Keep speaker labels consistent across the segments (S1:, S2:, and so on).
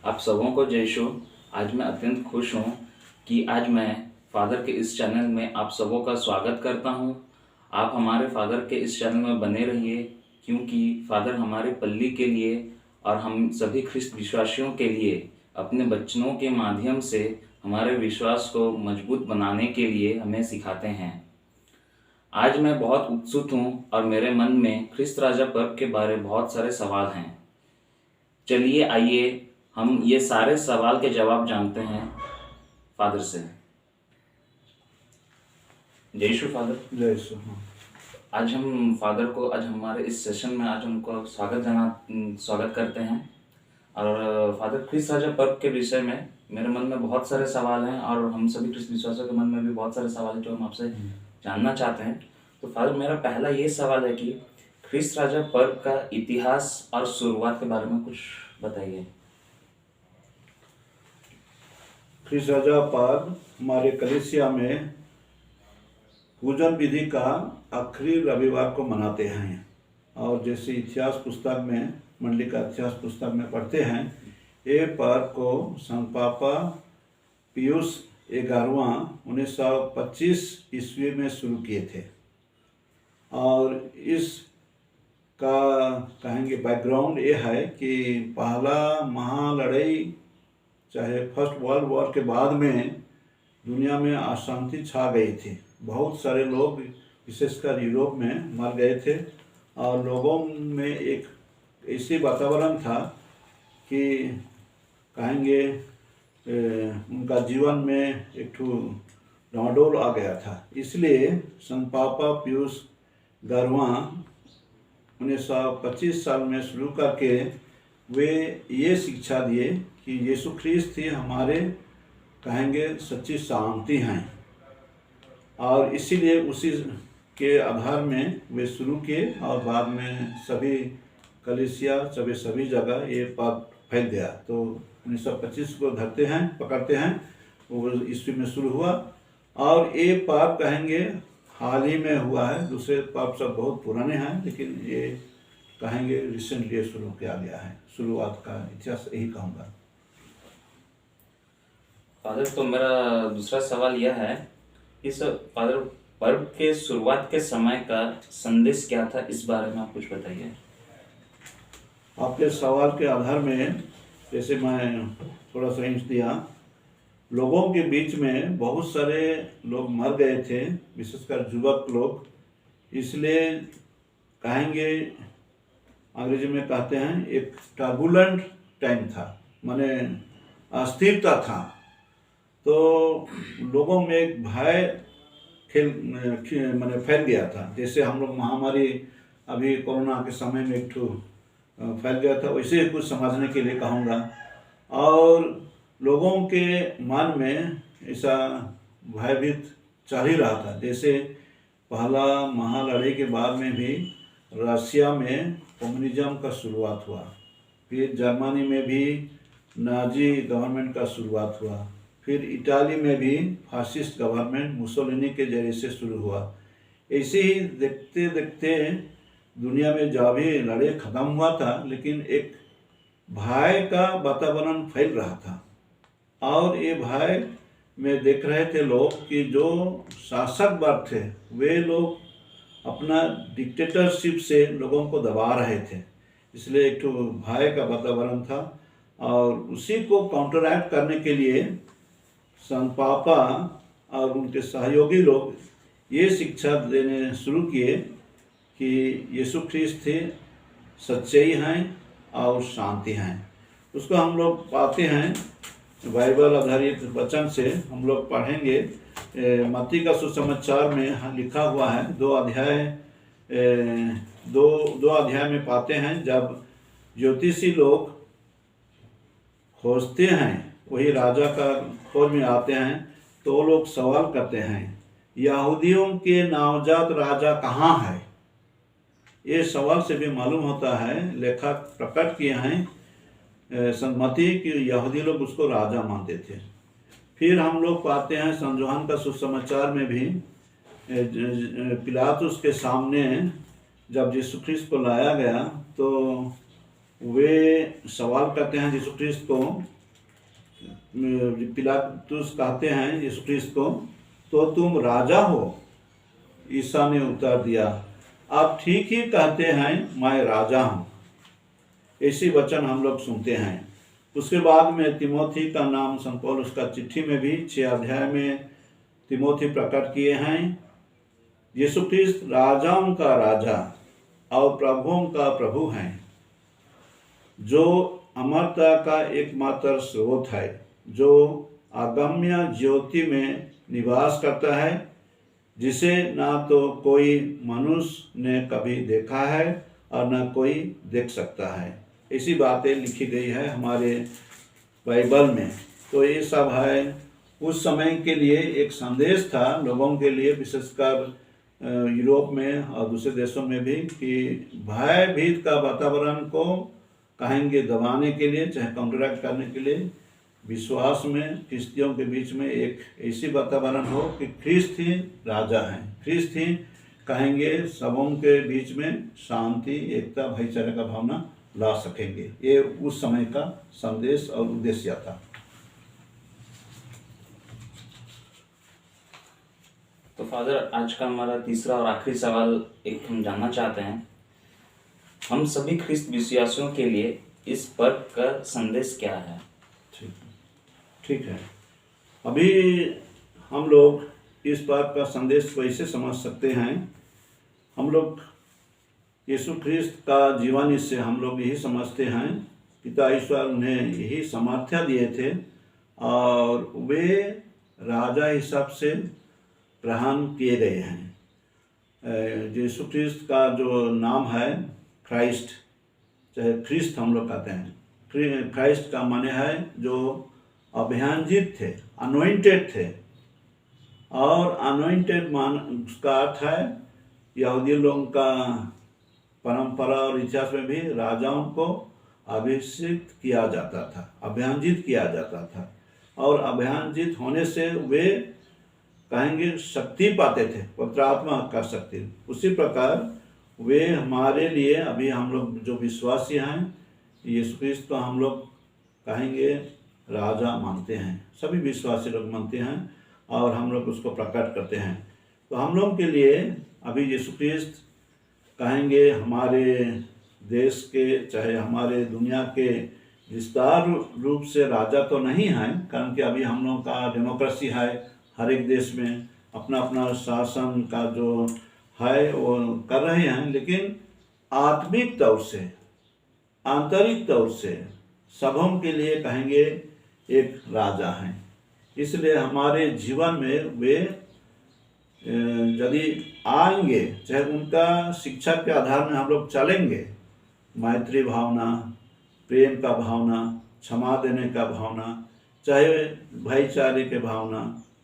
S1: आप सबों को जय शो। आज मैं अत्यंत खुश हूँ कि आज मैं फादर के इस चैनल में आप सबों का स्वागत करता हूँ। आप हमारे फादर के इस चैनल में बने रहिए, क्योंकि फादर हमारे पल्ली के लिए और हम सभी ख्रिस्त विश्वासियों के लिए अपने बच्चनों के माध्यम से हमारे विश्वास को मजबूत बनाने के लिए हमें सिखाते हैं। आज मैं बहुत उत्सुक हूँ और मेरे मन में ख्रिस्त राजा पर्व के बारे बहुत सारे सवाल हैं। चलिए आइए हम ये सारे सवाल के जवाब जानते हैं फादर से। जय यीशु फादर।
S2: जय यीशु।
S1: आज हमारे इस सेशन में आज उनको स्वागत करते हैं। और फादर ख्रिस्त राजा पर्व के विषय में मेरे मन में बहुत सारे सवाल हैं और हम सभी ख्रिस्त विश्वासियों के मन में भी बहुत सारे सवाल हैं जो हम आपसे जानना चाहते हैं। तो फादर मेरा पहला ये सवाल है कि ख्रिस्त राजा पर्व का इतिहास और शुरुआत के बारे में कुछ बताइए।
S2: ख्रिस्त राजा पर्व हमारे कलीसिया में पूजन विधि का आखिरी रविवार को मनाते हैं। और जैसे इतिहास पुस्तक में, मंडली का इतिहास पुस्तक में पढ़ते हैं, ये पर्व को संत पापा पियूस 11वां 1925 ईस्वी में शुरू किए थे। और इसका कहेंगे बैकग्राउंड ये है कि पहला महालड़ाई चाहे फर्स्ट वर्ल्ड वॉर के बाद में दुनिया में अशांति छा गई थी। बहुत सारे लोग विशेषकर यूरोप में मर गए थे और लोगों में एक ऐसी वातावरण था कि कहेंगे उनका जीवन में एक डामाडोल आ गया था। इसलिए संत पापा पियूस 11वां 1925 साल में शुरू करके वे ये शिक्षा दिए कि यीशु ख्रिस्त ही हमारे कहेंगे सच्ची शांति हैं। और इसीलिए उसी के आधार में वे शुरू किए और बाद में सभी कलीसिया सभी जगह ये पाप फैल गया। तो 1925 को पकड़ते हैं वो ईस्वी में शुरू हुआ। और ये पाप कहेंगे हाल ही में हुआ है। दूसरे पाप सब बहुत पुराने हैं, लेकिन ये कहेंगे रिसेंटली शुरू किया गया है। शुरुआत का इतिहास यही कहूँगा।
S1: फादर तो मेरा दूसरा सवाल यह है, इस फादर पर्व के शुरुआत के समय का संदेश क्या था, इस बारे में आप कुछ बताइए।
S2: आपके सवाल के आधार में जैसे मैं थोड़ा सा हिंट दिया, लोगों के बीच में बहुत सारे लोग मर गए थे, विशेषकर युवक लोग। इसलिए कहेंगे अंग्रेजी में कहते हैं एक टर्बुलेंट टाइम था, माने अस्थिरता था। तो लोगों में एक भय फैल गया था। जैसे हम लोग महामारी अभी कोरोना के समय में एक फैल गया था, वैसे कुछ समझने के लिए कहूँगा। और लोगों के मन में ऐसा भयभीत चल ही रहा था। जैसे पहला महालड़ाई के बाद में भी रशिया में कम्युनिज्म का शुरुआत हुआ, फिर जर्मनी में भी नाजी गवर्नमेंट का शुरुआत हुआ, फिर इटाली में भी फासिस्ट गवर्नमेंट मुसोलिनी के जरिए से शुरू हुआ। ऐसे ही देखते देखते दुनिया में जब भी लड़ाई ख़त्म हुआ था, लेकिन एक भय का वातावरण फैल रहा था। और ये भय में देख रहे थे लोग कि जो शासक वर्ग थे वे लोग अपना डिक्टेटरशिप से लोगों को दबा रहे थे। इसलिए एक भय का वातावरण था। और उसी को काउंटरएक्ट करने के लिए संत पापा और उनके सहयोगी लोग ये शिक्षा देने शुरू किए कि यीशु ख्रिस्त थे, सच्चाई हैं और शांति हैं। उसको हम लोग पाते हैं बाइबल आधारित वचन से। हम लोग पढ़ेंगे मत्ती का सुसमाचार में लिखा हुआ है, दो अध्याय में पाते हैं। जब ज्योतिषी लोग खोजते हैं, वही राजा का खोज में आते हैं, तो लोग सवाल करते हैं, यहूदियों के नवजात राजा कहाँ है। ये सवाल से भी मालूम होता है, लेखक प्रकट किए हैं संमति कि यहूदी लोग उसको राजा मानते थे। फिर हम लोग पाते हैं संत यूहन्ना का सुसमाचार में भी पिलातुस के सामने जब यीशु ख्रिस्त को लाया गया, तो वे सवाल करते हैं यीशु ख्रिस्त को पिलातुस कहते हैं यीशु ख्रिस्त को, तो तुम राजा हो? ईसा ने उत्तर दिया, आप ठीक ही कहते हैं, मैं राजा हूँ। ऐसी वचन हम लोग सुनते हैं। उसके बाद में तिमोथी का नाम संत पौलुस का चिट्ठी में भी 6 अध्याय में तिमोथी प्रकट किए हैं। यीशु ख्रिस्त राजाओं का राजा और प्रभुओं का प्रभु हैं, जो अमरता का एकमात्र स्रोत है, जो अगम्य ज्योति में निवास करता है, जिसे ना तो कोई मनुष्य ने कभी देखा है और न कोई देख सकता है। ऐसी बातें लिखी गई है हमारे बाइबल में। तो ये सब है, उस समय के लिए एक संदेश था लोगों के लिए, विशेषकर यूरोप में और दूसरे देशों में भी, कि भयभीत का वातावरण को कहेंगे दबाने के लिए, चाहे काउंटरैक्ट करने के लिए, विश्वास में ख्रिस्तियों के बीच में एक ऐसी वातावरण हो कि ख्रिस्त ही राजा हैं, ख्रिस्त ही कहेंगे सबों के बीच में शांति, एकता, भाईचारे का भावना ला सकेंगे। ये उस समय का संदेश और उद्देश्य था।
S1: तो फादर, आज का हमारा तीसरा और आखिरी सवाल एक हम जानना चाहते हैं, हम सभी ख्रिस्त विश्वासियों के लिए इस पर्व का संदेश क्या है?
S2: ठीक है। अभी हम लोग इस बात का संदेश कैसे समझ सकते हैं? हम लोग यीशु ख्रिस्त का जीवन, इससे हम लोग यही समझते हैं, पिता ईश्वर उन्हें यही सामर्थ्य दिए थे और वे राजा हिसाब से ग्रहण किए गए हैं। यीशु ख्रिस्त का जो नाम है क्राइस्ट, चाहे ख्रिस्त हम लोग कहते हैं, क्राइस्ट का माने है जो अभियांजित थे, अनोइंटेड थे। और अनोइंटेड मान उसका अर्थ है, यहूदी लोगों का परंपरा और इतिहास में भी राजाओं को अभिषिक्त किया जाता था, अभियांजित किया जाता था, और अभियांजित होने से वे कहेंगे शक्ति पाते थे, पवित्र आत्मा का शक्ति। उसी प्रकार वे हमारे लिए, अभी हम लोग जो विश्वासी हैं, यीशु ख्रिस्त को हम लोग कहेंगे राजा मानते हैं, सभी विश्वासी लोग मानते हैं और हम लोग उसको प्रकट करते हैं। तो हम लोग के लिए अभी यीशु ख्रिस्त कहेंगे हमारे देश के, चाहे हमारे दुनिया के विस्तार रूप से राजा तो नहीं है, कारण कि अभी हम लोग का डेमोक्रेसी है, हर एक देश में अपना अपना शासन का जो है वो कर रहे हैं, लेकिन आत्मिक तौर से, आंतरिक तौर से सबों के लिए कहेंगे एक राजा हैं। इसलिए हमारे जीवन में वे यदि आएंगे, चाहे उनका शिक्षा के आधार में हम लोग चलेंगे, मैत्री भावना, प्रेम का भावना, क्षमा देने का भावना, चाहे भाईचारे के भावना,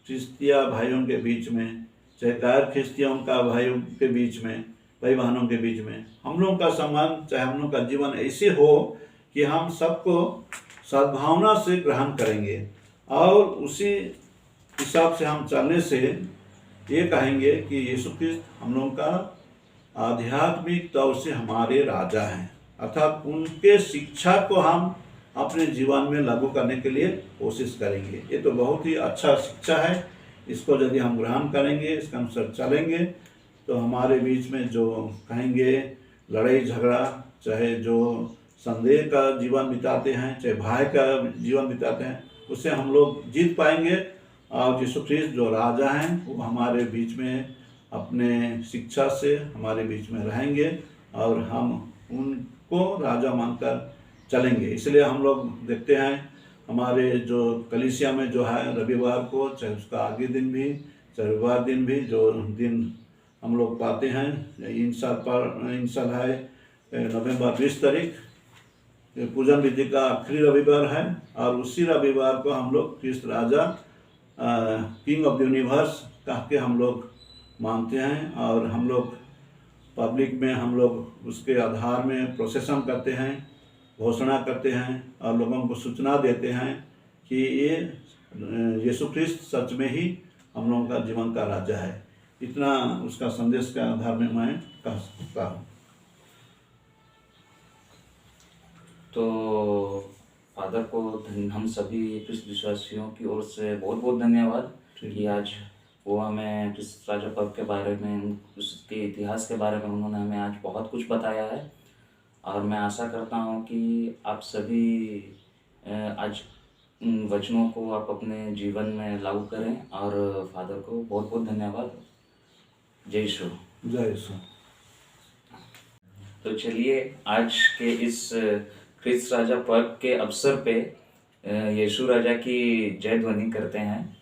S2: ख्रिस्तिया भाइयों के बीच में, चाहे गैर ख्रिस्तियों का भाइयों के बीच में, भाई बहनों के बीच में, हम लोगों का संबंध, चाहे हम लोग का जीवन ऐसे हो कि हम सबको सद्भावना से ग्रहण करेंगे और उसी हिसाब से हम चलने से ये कहेंगे कि यीशु ख्रिस्त हम लोगों का आध्यात्मिक तौर से हमारे राजा हैं, अर्थात उनके शिक्षा को हम अपने जीवन में लागू करने के लिए कोशिश करेंगे। ये तो बहुत ही अच्छा शिक्षा है, इसको यदि हम ग्रहण करेंगे, इसके अनुसार चलेंगे, तो हमारे बीच में जो कहेंगे लड़ाई झगड़ा, चाहे जो संदेह का जीवन बिताते हैं, चाहे भय का जीवन बिताते हैं, उससे हम लोग जीत पाएंगे। और यीशु ख्रिस्त जो राजा हैं वो हमारे बीच में अपने शिक्षा से हमारे बीच में रहेंगे और हम उनको राजा मानकर चलेंगे। इसलिए हम लोग देखते हैं हमारे जो कलीसिया में जो है रविवार को, चाहे उसका आगे दिन भी, चाहे रविवार दिन भी, जो दिन हम लोग पाते हैं, इन साल है नवंबर 20 तारीख, पूजन विधि का आखिरी रविवार है और उसी रविवार को हम लोग ख्रिस्त राजा, किंग ऑफ द यूनिवर्स कह के हम लोग मानते हैं। और हम लोग पब्लिक में हम लोग उसके आधार में प्रोसेसन करते हैं, घोषणा करते हैं और लोगों को सूचना देते हैं कि ये यीशु ख्रिस्त सच में ही हम लोगों का जीवन का राजा है। इतना उसका संदेश के आधार में मैं कह सकता हूँ।
S1: तो फादर को हम सभी क्रिस्त विश्वासियों की ओर से बहुत बहुत धन्यवाद कि आज वो हमें क्रिस्त राजा पर्व के बारे में, उसके इतिहास के बारे में उन्होंने हमें आज बहुत कुछ बताया है। और मैं आशा करता हूँ कि आप सभी आज इन वचनों को आप अपने जीवन में लागू करें। और फादर को बहुत बहुत धन्यवाद। जय यीशु।
S2: जय यीशु।
S1: तो चलिए आज के इस क्रिस्त राजा पर्व के अवसर पे यीशु राजा की जय ध्वनि करते हैं।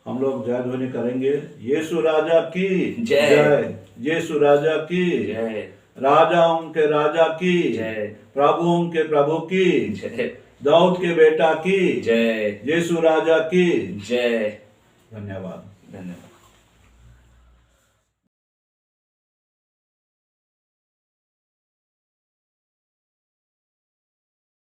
S2: हम लोग जय ध्वनि करेंगे। यीशु राजा की
S1: जय।
S2: जय। यीशु राजा की
S1: जय।
S2: राजाओं के राजा की
S1: जय।
S2: प्रभुओं के प्रभु की
S1: जय।
S2: दाऊद के बेटा की
S1: जय।
S2: यीशु राजा की
S1: जय।
S2: धन्यवाद।
S1: धन्यवाद।